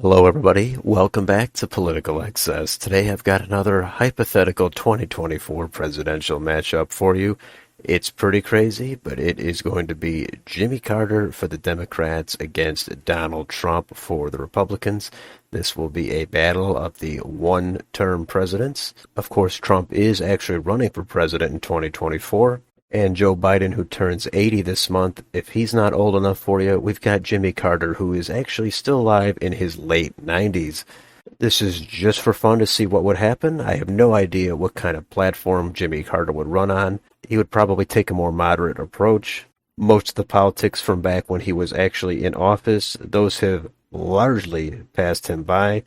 Hello, everybody. Welcome back to Political Excess. Today I've got another hypothetical 2024 presidential matchup for you. It's pretty crazy, but it is going to be Jimmy Carter for the Democrats against Donald Trump for the Republicans. This will be a battle of the one-term presidents. Of course, Trump is actually running for president in 2024. And Joe Biden, who turns 80 this month, if he's not old enough for you, we've got Jimmy Carter, who is actually still alive in his late 90s. This is just for fun to see what would happen. I have no idea what kind of platform Jimmy Carter would run on. He would probably take a more moderate approach. Most of the politics from back when he was actually in office, those have largely passed him by.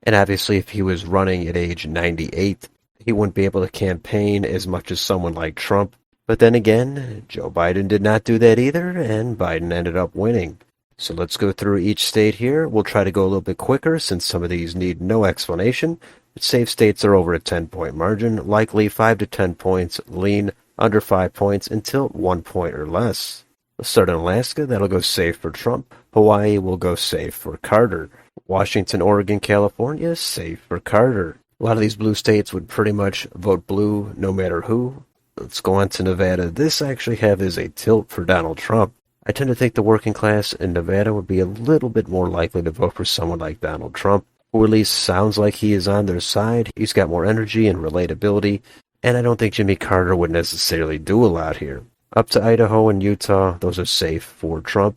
And obviously, if he was running at age 98, he wouldn't be able to campaign as much as someone like Trump. But then again, Joe Biden did not do that either, and Biden ended up winning. So let's go through each state here. We'll try to go a little bit quicker since some of these need no explanation. But safe states are over a 10-point margin, likely 5 to 10 points, lean under 5 points until 1 point or less. Let's start in Alaska. That'll go safe for Trump. Hawaii will go safe for Carter. Washington, Oregon, California, safe for Carter. A lot of these blue states would pretty much vote blue no matter who. Let's go on to Nevada. This I actually have as a tilt for Donald Trump. I tend to think the working class in Nevada would be a little bit more likely to vote for someone like Donald Trump, who at least sounds like he is on their side. He's got more energy and relatability, and I don't think Jimmy Carter would necessarily do a lot here. Up to Idaho and Utah, those are safe for Trump.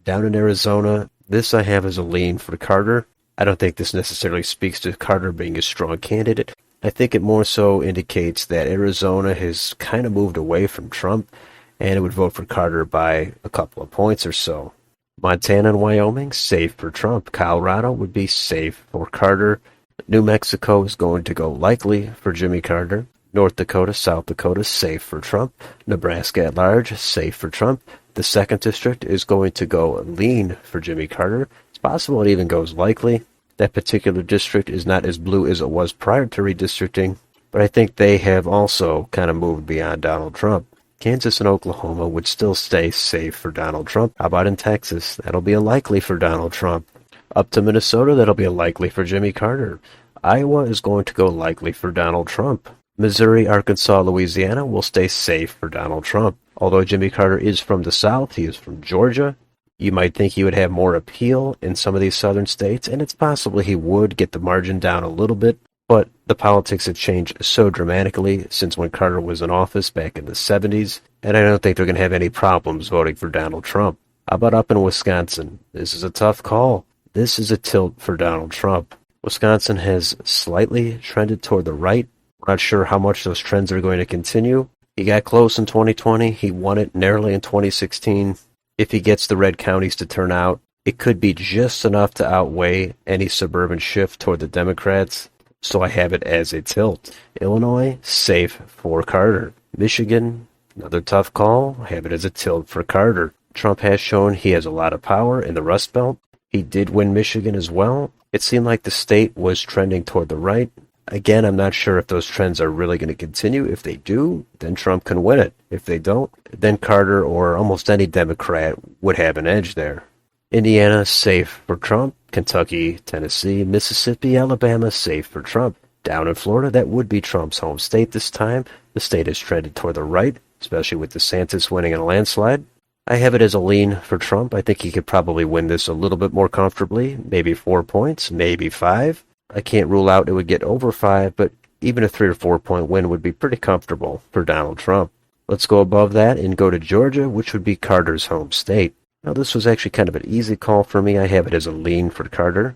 Down in Arizona, this I have as a lean for Carter. I don't think this necessarily speaks to Carter being a strong candidate. I think it more so indicates that Arizona has kind of moved away from Trump, and it would vote for Carter by a couple of points or so. Montana and Wyoming, safe for Trump. Colorado would be safe for Carter. New Mexico is going to go likely for Jimmy Carter. North Dakota, South Dakota, safe for Trump. Nebraska at large, safe for Trump. The 2nd District is going to go lean for Jimmy Carter. It's possible it even goes likely. That particular district is not as blue as it was prior to redistricting, but I think they have also kind of moved beyond Donald Trump. Kansas and Oklahoma would still stay safe for Donald Trump. How about in Texas? That'll be a likely for Donald Trump. Up to Minnesota, that'll be a likely for Jimmy Carter. Iowa is going to go likely for Donald Trump. Missouri, Arkansas, Louisiana will stay safe for Donald Trump. Although Jimmy Carter is from the South, he is from Georgia. You might think he would have more appeal in some of these southern states, and it's possible he would get the margin down a little bit, but the politics have changed so dramatically since when Carter was in office back in the 70s, and I don't think they're going to have any problems voting for Donald Trump. How about up in Wisconsin? This is a tough call. This is a tilt for Donald Trump. Wisconsin has slightly trended toward the right. We're not sure how much those trends are going to continue. He got close in 2020. He won it narrowly in 2016. If he gets the red counties to turn out, it could be just enough to outweigh any suburban shift toward the Democrats, so I have it as a tilt. Illinois, safe for Carter. Michigan, another tough call. I have it as a tilt for Carter. Trump has shown he has a lot of power in the Rust Belt. He did win Michigan as well. It seemed like the state was trending toward the right. Again, I'm not sure if those trends are really going to continue. If they do, then Trump can win it. If they don't, then Carter or almost any Democrat would have an edge there. Indiana, safe for Trump. Kentucky, Tennessee, Mississippi, Alabama, safe for Trump. Down in Florida, that would be Trump's home state this time. The state has trended toward the right, especially with DeSantis winning in a landslide. I have it as a lean for Trump. I think he could probably win this a little bit more comfortably, maybe 4 points, maybe 5. I can't rule out it would get over 5, but even a 3 or 4 point win would be pretty comfortable for Donald Trump. Let's go above that and go to Georgia, which would be Carter's home state. Now, this was actually kind of an easy call for me. I have it as a lean for Carter.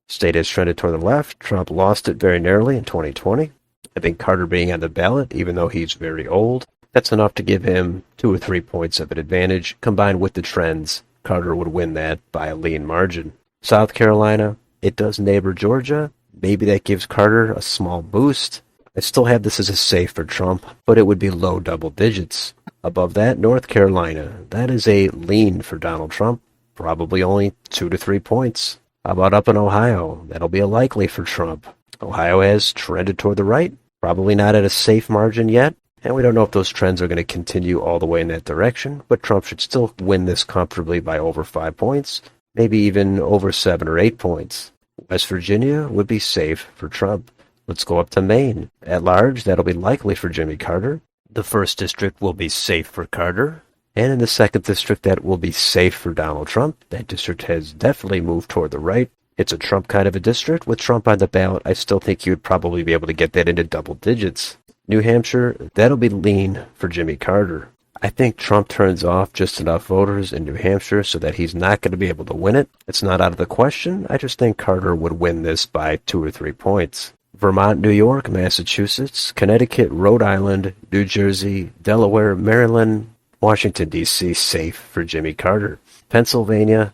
State has trended toward the left. Trump lost it very narrowly in 2020. I think Carter being on the ballot, even though he's very old, that's enough to give him 2 or 3 points of an advantage. Combined with the trends, Carter would win that by a lean margin. South Carolina, it does neighbor Georgia. Maybe that gives Carter a small boost. I still have this as a safe for Trump, but it would be low double digits. Above that, North Carolina. That is a lean for Donald Trump. Probably only 2 to 3 points. How about up in Ohio? That'll be a likely for Trump. Ohio has trended toward the right. Probably not at a safe margin yet. And we don't know if those trends are going to continue all the way in that direction. But Trump should still win this comfortably by over 5 points. Maybe even over 7 or 8 points. West Virginia would be safe for Trump. Let's go up to Maine. At large, that'll be likely for Jimmy Carter. The 1st district will be safe for Carter. And in the 2nd district, that will be safe for Donald Trump. That district has definitely moved toward the right. It's a Trump kind of a district. With Trump on the ballot, I still think you would probably be able to get that into double digits. New Hampshire, that'll be lean for Jimmy Carter. I think Trump turns off just enough voters in New Hampshire so that he's not going to be able to win it. It's not out of the question. I just think Carter would win this by 2 or 3 points. Vermont, New York, Massachusetts, Connecticut, Rhode Island, New Jersey, Delaware, Maryland, Washington, D.C., safe for Jimmy Carter. Pennsylvania,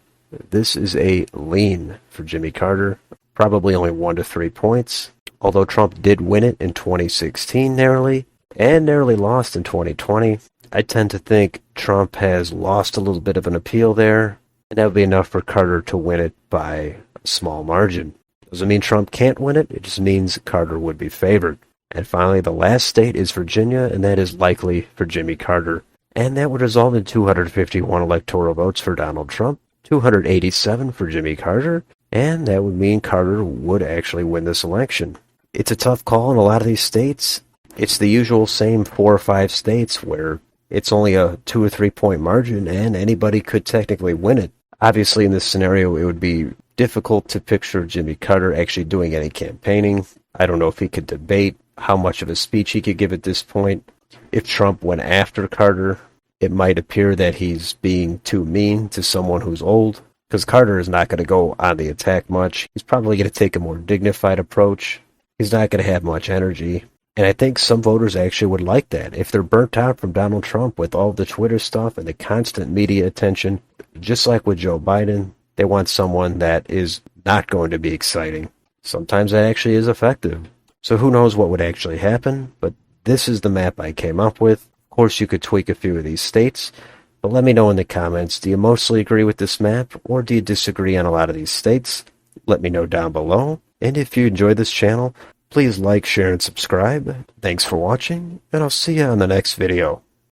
this is a lean for Jimmy Carter, probably only 1 to 3 points. Although Trump did win it in 2016 narrowly, and narrowly lost in 2020, I tend to think Trump has lost a little bit of an appeal there, and that would be enough for Carter to win it by a small margin. Doesn't mean Trump can't win it, it just means Carter would be favored. And finally, the last state is Virginia, and that is likely for Jimmy Carter. And that would result in 251 electoral votes for Donald Trump, 287 for Jimmy Carter, and that would mean Carter would actually win this election. It's a tough call in a lot of these states. It's the usual same 4 or 5 states where it's only a 2 or 3 point margin and anybody could technically win it. Obviously, in this scenario, it would be difficult to picture Jimmy Carter actually doing any campaigning. I don't know if he could debate, how much of a speech he could give at this point. If Trump went after Carter, it might appear that he's being too mean to someone who's old, because Carter is not going to go on the attack much. He's probably going to take a more dignified approach. He's not going to have much energy. And I think some voters actually would like that. If they're burnt out from Donald Trump with all the Twitter stuff and the constant media attention, just like with Joe Biden, they want someone that is not going to be exciting. Sometimes that actually is effective. So who knows what would actually happen, but this is the map I came up with. Of course, you could tweak a few of these states, but let me know in the comments, do you mostly agree with this map, or do you disagree on a lot of these states? Let me know down below. And if you enjoyed this channel, please like, share, and subscribe. Thanks for watching, and I'll see you on the next video.